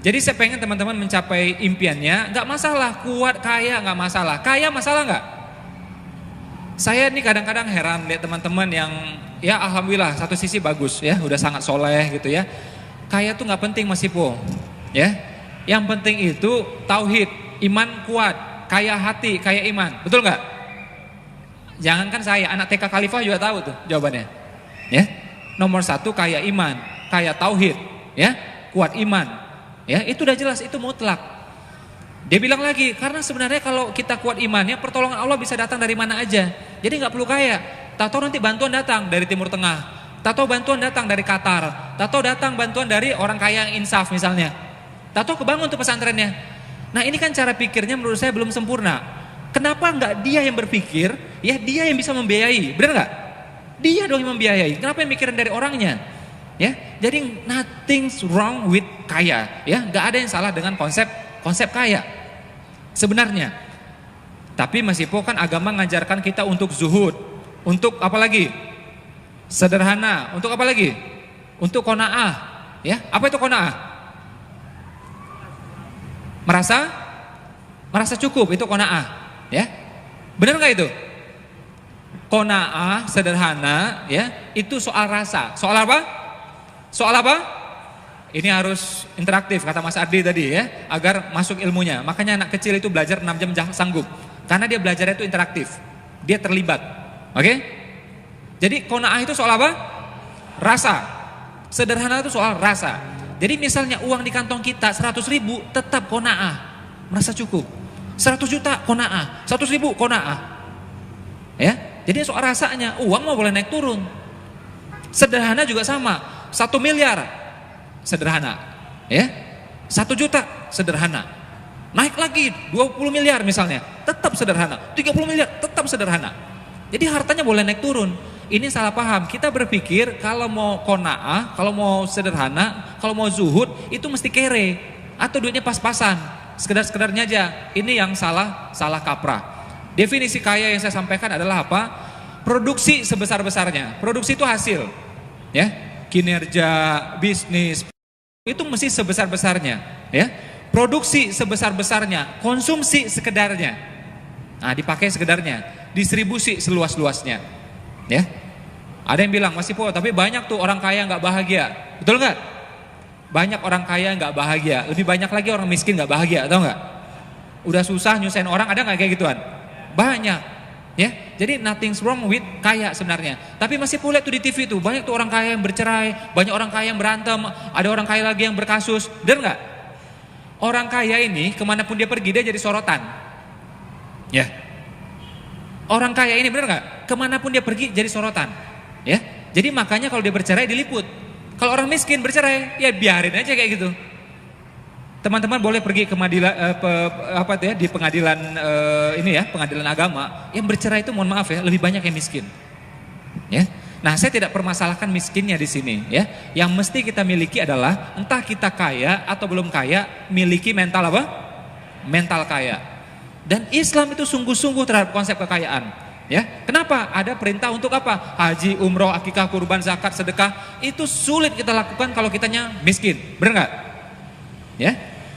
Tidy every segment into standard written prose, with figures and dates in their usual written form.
Jadi saya pengen teman-teman mencapai impiannya, nggak masalah, kuat, kaya nggak masalah. Kaya masalah nggak? Saya ini kadang-kadang heran lihat teman-teman yang ya alhamdulillah satu sisi bagus ya, udah sangat soleh gitu ya. Kaya tuh nggak penting Mas Ipo, ya. Yang penting itu tauhid, iman kuat, kaya hati, kaya iman, betul nggak? Jangankan saya, anak TK Khalifah juga tahu tuh jawabannya, ya. Nomor 1 kaya iman, kaya tauhid, ya, kuat iman. Ya, itu udah jelas, itu mutlak. Dia bilang lagi, karena sebenarnya kalau kita kuat imannya, pertolongan Allah bisa datang dari mana aja. Jadi nggak perlu kaya. Tahu nanti bantuan datang dari Timur Tengah. Tahu bantuan datang dari Qatar. Tahu datang bantuan dari orang kaya yang insaf misalnya. Tahu kebangun tuh pesantrennya. Nah ini kan cara pikirnya menurut saya belum sempurna. Kenapa nggak dia yang berpikir? Ya dia yang bisa membiayai, benar nggak? Dia dong yang membiayai. Kenapa yang mikirin dari orangnya? Ya, jadi nothing's wrong with kaya, ya, nggak ada yang salah dengan konsep kaya sebenarnya. Tapi Mas Ipo kan agama ngajarkan kita untuk zuhud, untuk apa lagi? Sederhana, untuk apa lagi? Untuk qanaah, ya. Apa itu qanaah? Merasa cukup, itu qanaah, ya. Benar nggak itu? Qanaah sederhana, ya, itu soal rasa. Soal apa? Soal apa? Ini harus interaktif kata Mas Ardi tadi ya, agar masuk ilmunya. Makanya anak kecil itu belajar 6 jam sanggup. Karena dia belajarnya itu interaktif. Dia terlibat. Oke? Jadi qanaah itu soal apa? Rasa. Sederhana itu soal rasa. Jadi misalnya uang di kantong kita 100.000 tetap qanaah. Merasa cukup. 100 juta qanaah, 100.000 qanaah. Ya? Jadi soal rasanya, uang mau boleh naik turun. Sederhana juga sama. 1 miliar sederhana, ya. 1 juta sederhana. Naik lagi 20 miliar misalnya, tetap sederhana. 30 miliar tetap sederhana. Jadi hartanya boleh naik turun. Ini salah paham. Kita berpikir kalau mau qanaah, kalau mau sederhana, kalau mau zuhud itu mesti kere atau duitnya pas-pasan. Sekedar-sekedarnya aja. Ini yang salah kaprah. Definisi kaya yang saya sampaikan adalah apa? Produksi sebesar-besarnya. Produksi itu hasil, ya. Kinerja, bisnis, itu mesti sebesar-besarnya, ya. Produksi sebesar-besarnya, konsumsi sekedarnya. Nah, dipakai sekedarnya, distribusi seluas-luasnya, ya. Ada yang bilang, Mas Ipo, tapi banyak tuh orang kaya nggak bahagia, betul nggak? Banyak orang kaya nggak bahagia, lebih banyak lagi orang miskin nggak bahagia, tahu nggak? Udah susah nyusahin orang, ada nggak kayak gituan? Banyak. Ya, jadi nothing's wrong with kaya sebenarnya. Tapi masih lihat tuh di TV tuh banyak tuh orang kaya yang bercerai, banyak orang kaya yang berantem, ada orang kaya lagi yang berkasus, benar nggak? Orang kaya ini kemanapun dia pergi dia jadi sorotan, ya. Orang kaya ini benar nggak? Kemanapun dia pergi jadi sorotan, ya. Jadi makanya kalau dia bercerai diliput. Kalau orang miskin bercerai, ya biarin aja kayak gitu. Teman-teman boleh pergi ke di pengadilan ini ya, pengadilan agama. Yang bercerai itu mohon maaf ya, lebih banyak yang miskin. Ya. Nah, saya tidak permasalahkan miskinnya di sini ya. Yang mesti kita miliki adalah entah kita kaya atau belum kaya, miliki mental apa? Mental kaya. Dan Islam itu sungguh-sungguh terhadap konsep kekayaan. Ya. Kenapa? Ada perintah untuk apa? Haji, umroh, akikah, kurban, zakat, sedekah. Itu sulit kita lakukan kalau kitanya miskin. Benar nggak? Ya.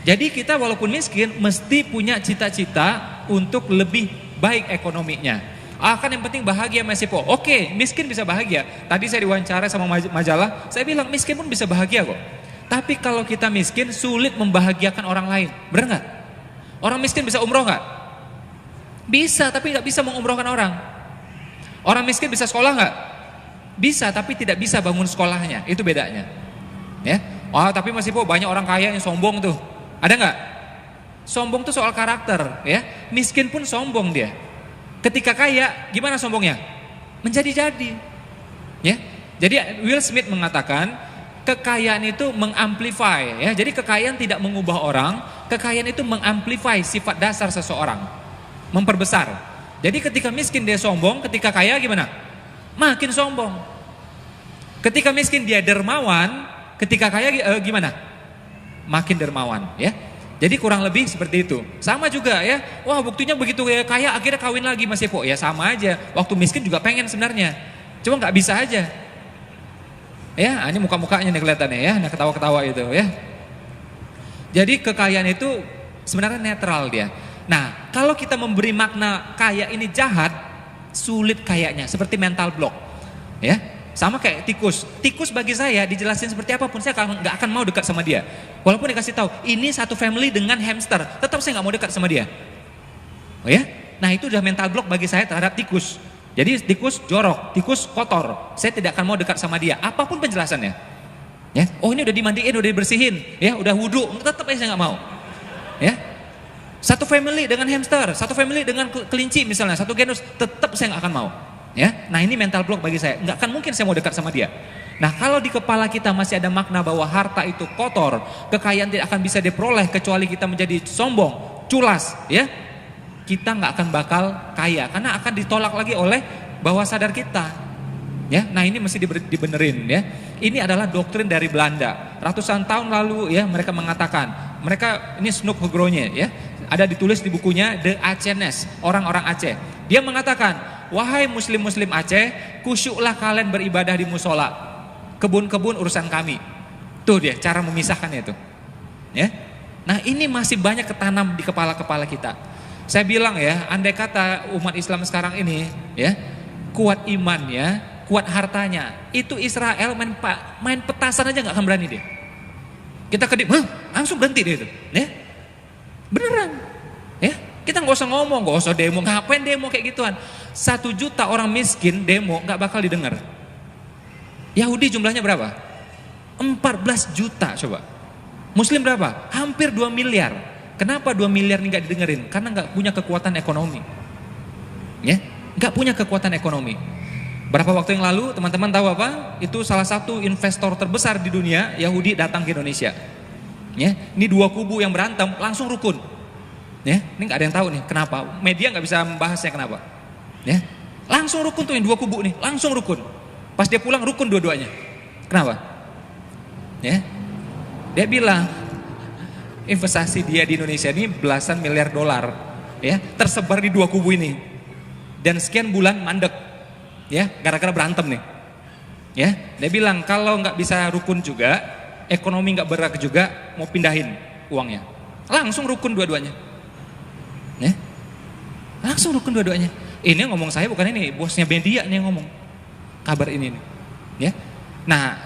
Jadi kita walaupun miskin mesti punya cita-cita untuk lebih baik ekonominya. Kan yang penting bahagia Mas Ipo. Oke, miskin bisa bahagia. Tadi saya diwawancara sama majalah, saya bilang miskin pun bisa bahagia kok. Tapi kalau kita miskin sulit membahagiakan orang lain. Benar nggak? Orang miskin bisa umroh nggak? Bisa, tapi nggak bisa mengumrohkan orang. Orang miskin bisa sekolah nggak? Bisa, tapi tidak bisa bangun sekolahnya. Itu bedanya. Ya. Tapi Mas Ipo banyak orang kaya yang sombong tuh. Ada nggak? Sombong tuh soal karakter, ya. Miskin pun sombong dia. Ketika kaya, gimana sombongnya? Menjadi-jadi, ya. Jadi Will Smith mengatakan kekayaan itu mengamplify, ya. Jadi kekayaan tidak mengubah orang, kekayaan itu mengamplify sifat dasar seseorang, memperbesar. Jadi ketika miskin dia sombong, ketika kaya gimana? Makin sombong. Ketika miskin dia dermawan, ketika kaya gimana? Makin dermawan, ya. Jadi kurang lebih seperti itu. Sama juga ya. Wah, buktinya begitu kaya akhirnya kawin lagi Mas Epo. Ya sama aja. Waktu miskin juga pengen sebenarnya. Cuma nggak bisa aja. Ya, ini muka-mukanya nih kelihatannya ya. Nah, ketawa-ketawa itu ya. Jadi kekayaan itu sebenarnya netral dia. Nah, kalau kita memberi makna kaya ini jahat, sulit kayaknya, seperti mental block. Ya, sama kayak tikus. Tikus bagi saya dijelasin seperti apapun saya nggak akan mau dekat sama dia. Walaupun dikasih tahu ini satu family dengan hamster, tetap saya nggak mau dekat sama dia. Oh ya, nah itu udah mental block bagi saya terhadap tikus. Jadi tikus jorok, tikus kotor. Saya tidak akan mau dekat sama dia, apapun penjelasannya. Ya, oh ini udah dimandiin, udah dibersihin, ya udah wudhu, tetap aja saya nggak mau. Ya, satu family dengan hamster, satu family dengan kelinci misalnya, satu genus, tetap saya nggak akan mau. Ya, nah ini mental block bagi saya, nggak akan mungkin saya mau dekat sama dia. Nah kalau di kepala kita masih ada makna bahwa harta itu kotor, kekayaan tidak akan bisa diperoleh kecuali kita menjadi sombong, culas, ya, kita nggak akan bakal kaya karena akan ditolak lagi oleh bawah sadar kita. Ya, nah ini mesti dibenerin ya. Ini adalah doktrin dari Belanda. Ratusan tahun lalu ya mereka mengatakan, mereka ini Snoek Hugronya ya. Ada ditulis di bukunya The Acehnese, orang-orang Aceh. Dia mengatakan, wahai muslim-muslim Aceh, kusyuklah kalian beribadah di musola. Kebun-kebun urusan kami. Tuh dia cara memisahkannya itu. Ya. Nah, ini masih banyak ketanam di kepala-kepala kita. Saya bilang ya, andai kata umat Islam sekarang ini ya, kuat imannya, kuat hartanya, itu Israel main petasan aja nggak akan berani dia. Kita kedip, langsung berhenti dia itu, ya, beneran, ya. Kita nggak usah ngomong, nggak usah demo, ngapain demo kayak gituan. 1 juta orang miskin demo nggak bakal didengar. Yahudi jumlahnya berapa? 14 juta coba. Muslim berapa? Hampir 2 miliar. Kenapa 2 miliar ini nggak didengerin? Karena nggak punya kekuatan ekonomi, ya, nggak punya kekuatan ekonomi. Berapa waktu yang lalu teman-teman tahu apa? Itu salah satu investor terbesar di dunia Yahudi datang ke Indonesia. Ya, ini 2 kubu yang berantem langsung rukun. Ya, ini nggak ada yang tahu nih kenapa. Media nggak bisa membahasnya kenapa. Ya, langsung rukun tuh yang 2 kubu nih, langsung rukun. Pas dia pulang rukun dua-duanya. Kenapa? Ya, dia bilang investasi dia di Indonesia ini belasan miliar dolar, ya, tersebar di 2 kubu ini. Dan sekian bulan mandek. Ya, gara-gara berantem nih. Ya, dia bilang kalau nggak bisa rukun juga, ekonomi nggak bergerak juga, mau pindahin uangnya. Langsung rukun dua-duanya. Ya, langsung rukun dua-duanya. Ini yang ngomong saya bukan ini, bosnya media nih yang ngomong kabar ini nih. Ya, nah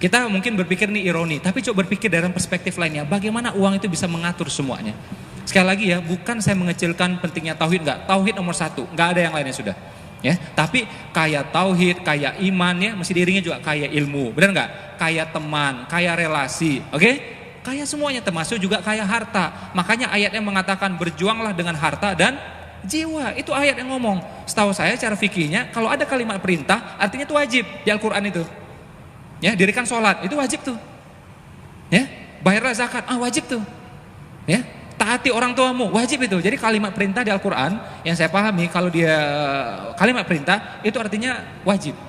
kita mungkin berpikir nih ironi, tapi coba berpikir dalam perspektif lainnya, bagaimana uang itu bisa mengatur semuanya. Sekali lagi ya, bukan saya mengecilkan pentingnya tauhid, nggak, tauhid nomor 1, nggak ada yang lainnya sudah. Ya, tapi kaya tauhid, kaya iman ya, mesti diiringi juga kaya ilmu, benar nggak? Kaya teman, kaya relasi, oke? Kaya semuanya, termasuk juga kaya harta. Makanya ayatnya mengatakan berjuanglah dengan harta dan jiwa. Itu ayat yang ngomong. Setahu saya cara fikihnya, kalau ada kalimat perintah, artinya itu wajib di Al-Quran itu. Ya, dirikan sholat, itu wajib tuh. Ya, bayarlah zakat, wajib tuh. Ya, taati orang tuamu, wajib itu. Jadi kalimat perintah di Al-Quran yang saya pahami, kalau dia kalimat perintah itu artinya wajib.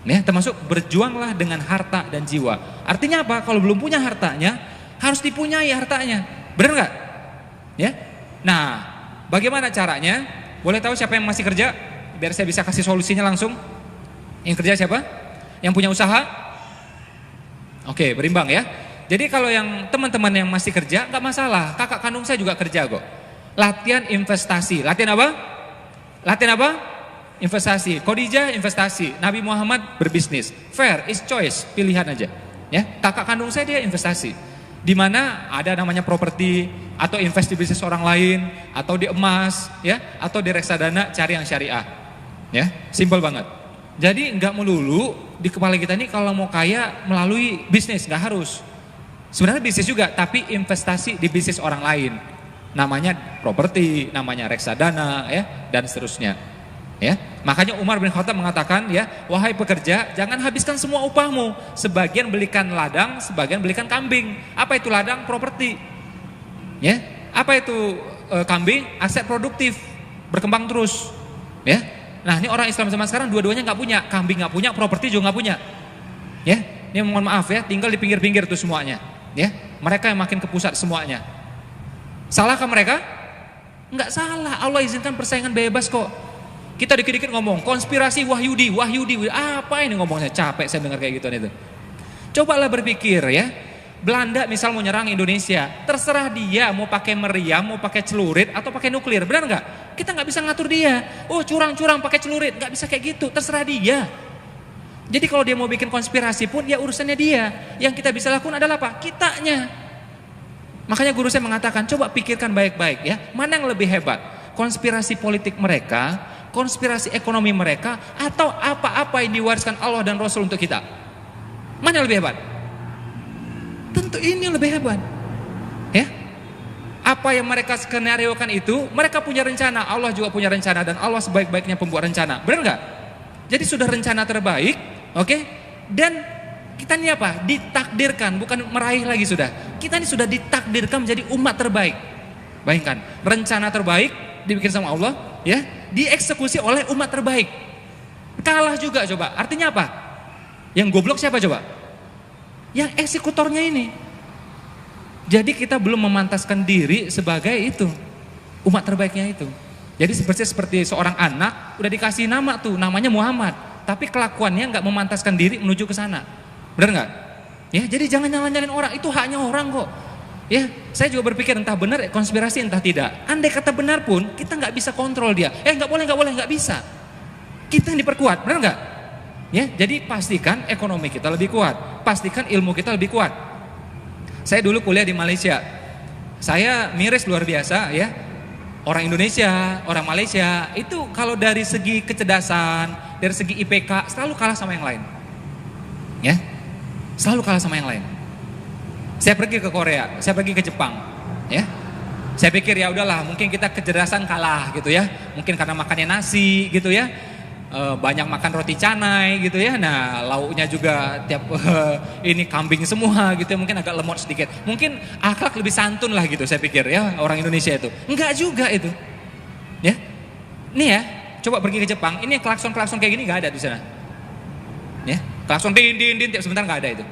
Ya, termasuk berjuanglah dengan harta dan jiwa. Artinya apa? Kalau belum punya hartanya, harus dipunyai hartanya. Benar nggak? Ya. Nah, bagaimana caranya? Boleh tahu siapa yang masih kerja? Biar saya bisa kasih solusinya langsung. Yang kerja siapa? Yang punya usaha? Oke, berimbang ya. Jadi kalau yang teman-teman yang masih kerja nggak masalah, kakak kandung saya juga kerja kok. Latihan investasi, latihan apa? Latihan apa? Investasi. Khadijah investasi, Nabi Muhammad berbisnis. Fair is choice, pilihan aja. Ya, kakak kandung saya dia investasi. Di mana ada namanya properti atau invest di bisnis orang lain atau di emas, ya, atau di reksadana cari yang syariah. Ya, simple banget. Jadi nggak melulu di kepala kita ini kalau mau kaya melalui bisnis, nggak harus. Sebenarnya bisnis juga, tapi investasi di bisnis orang lain. Namanya properti, namanya reksadana, ya, dan seterusnya. Ya, makanya Umar bin Khattab mengatakan, ya, wahai pekerja, jangan habiskan semua upahmu. Sebagian belikan ladang, sebagian belikan kambing. Apa itu ladang? Properti. Ya, apa itu kambing? Aset produktif, berkembang terus. Ya, nah ini orang Islam zaman sekarang dua-duanya nggak punya, kambing nggak punya, properti juga nggak punya. Ya, ini mohon maaf ya, tinggal di pinggir-pinggir tuh semuanya. Ya, mereka yang makin ke pusat semuanya. Salahkah mereka? Enggak salah. Allah izinkan persaingan bebas kok. Kita dikit-dikit ngomong konspirasi Wahyudi, apa ini ngomongnya? Capek saya dengar kayak gituan itu. Cobalah berpikir ya, Belanda misal mau nyerang Indonesia, terserah dia mau pakai meriam, mau pakai celurit atau pakai nuklir, benar nggak? Kita nggak bisa ngatur dia. Oh curang-curang pakai celurit, nggak bisa kayak gitu, terserah dia. Jadi kalau dia mau bikin konspirasi pun ya urusannya dia. Yang kita bisa lakukan adalah apa? Kitanya. Makanya guru saya mengatakan, coba pikirkan baik-baik ya, mana yang lebih hebat? Konspirasi politik mereka, konspirasi ekonomi mereka, atau apa-apa yang diwariskan Allah dan Rasul untuk kita? Mana yang lebih hebat? Tentu ini yang lebih hebat. Ya. Apa yang mereka skenariokan itu, mereka punya rencana, Allah juga punya rencana, dan Allah sebaik-baiknya pembuat rencana. Benar nggak? Jadi sudah rencana terbaik, oke? Dan kita ini apa? Ditakdirkan, bukan meraih lagi sudah. Kita ini sudah ditakdirkan menjadi umat terbaik. Bayangkan, rencana terbaik dibikin sama Allah, ya, dieksekusi oleh umat terbaik. Kalah juga coba. Artinya apa? Yang goblok siapa coba? Yang eksekutornya ini. Jadi kita belum memantaskan diri sebagai itu, umat terbaiknya itu. Jadi seperti seorang anak udah dikasih nama tuh, namanya Muhammad, tapi kelakuannya nggak memantaskan diri menuju ke sana. Benar nggak? Ya, jadi jangan nyalain orang, itu haknya orang kok. Ya, saya juga berpikir entah benar konspirasi entah tidak. Andai kata benar pun kita nggak bisa kontrol dia. Nggak boleh, nggak bisa. Kita yang diperkuat, benar nggak? Ya, jadi pastikan ekonomi kita lebih kuat, pastikan ilmu kita lebih kuat. Saya dulu kuliah di Malaysia, saya miris luar biasa ya. Orang Indonesia, orang Malaysia itu kalau dari segi kecerdasan, dari segi IPK selalu kalah sama yang lain. Ya, selalu kalah sama yang lain. Saya pergi ke Korea, saya pergi ke Jepang, ya. Saya pikir ya udahlah, mungkin kita kecerdasan kalah gitu ya, mungkin karena makannya nasi gitu ya. Banyak makan roti canai gitu ya. Nah lauknya juga tiap ini kambing semua gitu ya. Mungkin agak lemot sedikit. Mungkin akhlak lebih santun lah gitu saya pikir ya orang Indonesia itu. Enggak juga itu. Ya. Nih ya, coba pergi ke Jepang. Ini klakson-klakson kayak gini enggak ada di sana. Ya, klakson din tiap sebentar enggak ada itu.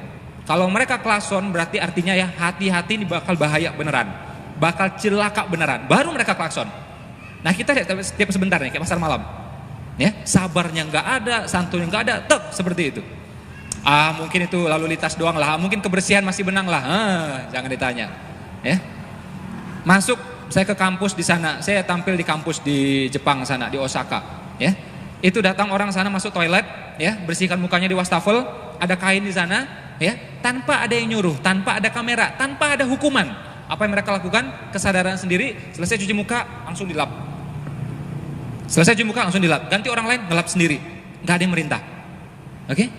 Kalau mereka klakson berarti artinya ya hati-hati ini bakal bahaya beneran. Bakal celaka beneran. Baru mereka klakson. Nah kita lihat tiap sebentar nih kayak pasar malam. Ya, sabarnya nggak ada, santunnya nggak ada, tek seperti itu. Mungkin itu lalu lintas doang lah, mungkin kebersihan masih benang lah, jangan ditanya. Ya, masuk saya ke kampus di sana, saya tampil di kampus di Jepang sana di Osaka. Ya, itu datang orang sana masuk toilet, ya bersihkan mukanya di wastafel, ada kain di sana, ya tanpa ada yang nyuruh, tanpa ada kamera, tanpa ada hukuman. Apa yang mereka lakukan? Kesadaran sendiri, selesai cuci muka langsung dilap. Selesai cuci muka langsung dilap, ganti orang lain ngelap sendiri, nggak ada yang merintah. Oke?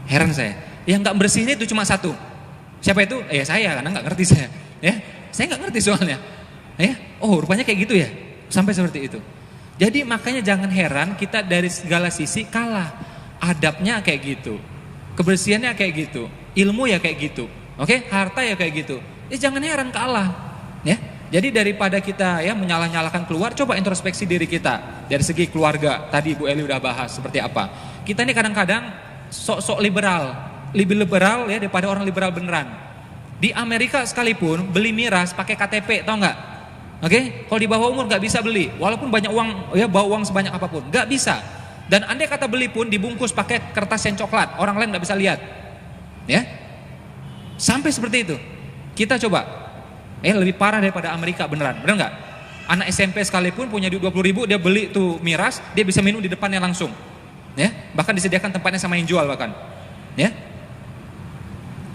Heran saya, yang nggak bersihin itu cuma satu. Siapa itu? Ya saya, karena nggak ngerti saya. Ya, saya nggak ngerti soalnya. Ya, oh rupanya kayak gitu ya, sampai seperti itu. Jadi makanya jangan heran kita dari segala sisi kalah. Adabnya kayak gitu, kebersihannya kayak gitu, ilmu ya kayak gitu. Oke, harta ya kayak gitu. Jangan heran kalah. Ya. Jadi daripada kita ya menyalah-nyalahkan keluar, coba introspeksi diri kita. Dari segi keluarga, tadi Bu Eli udah bahas seperti apa. Kita ini kadang-kadang sok-sok liberal, lebih liberal ya daripada orang liberal beneran. Di Amerika sekalipun beli miras pakai KTP, tau nggak? Oke, kalau di bawah umur nggak bisa beli, walaupun banyak uang ya bawa uang sebanyak apapun, nggak bisa. Dan andai kata beli pun dibungkus pakai kertas yang coklat, orang lain nggak bisa lihat. Ya, sampai seperti itu. Kita coba. Lebih parah daripada Amerika beneran, bener nggak? Anak SMP sekalipun punya duit 20.000, dia beli tuh miras, dia bisa minum di depannya langsung, ya. Bahkan disediakan tempatnya sama yang jual bahkan, ya.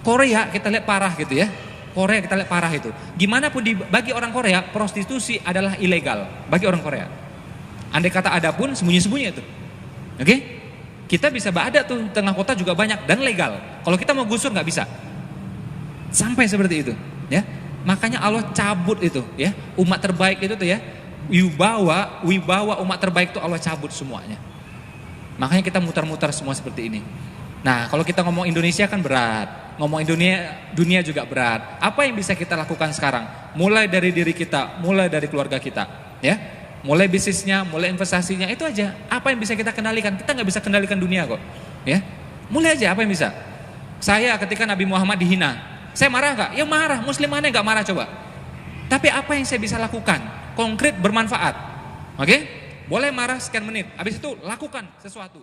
Korea kita lihat parah gitu ya. Korea kita lihat parah itu. Gimana pun bagi orang Korea prostitusi adalah ilegal bagi orang Korea. Andai kata ada pun sembunyi-sembunyi itu, oke? Kita bisa ada tuh tengah kota juga banyak dan legal. Kalau kita mau gusur nggak bisa, sampai seperti itu, ya. Makanya Allah cabut itu ya, umat terbaik itu tuh ya, wibawa umat terbaik itu Allah cabut semuanya. Makanya kita mutar-mutar semua seperti ini. Nah kalau kita ngomong Indonesia kan berat, ngomong dunia juga berat. Apa yang bisa kita lakukan sekarang? Mulai dari diri kita, mulai dari keluarga kita, ya, mulai bisnisnya, mulai investasinya, itu aja. Apa yang bisa kita kendalikan? Kita nggak bisa kendalikan dunia kok, ya. Mulai aja apa yang bisa. Saya ketika Nabi Muhammad dihina, saya marah nggak? Ya marah. Muslim mana nggak marah coba? Tapi apa yang saya bisa lakukan? Konkret bermanfaat. Oke? Boleh marah sekian menit. Habis itu lakukan sesuatu.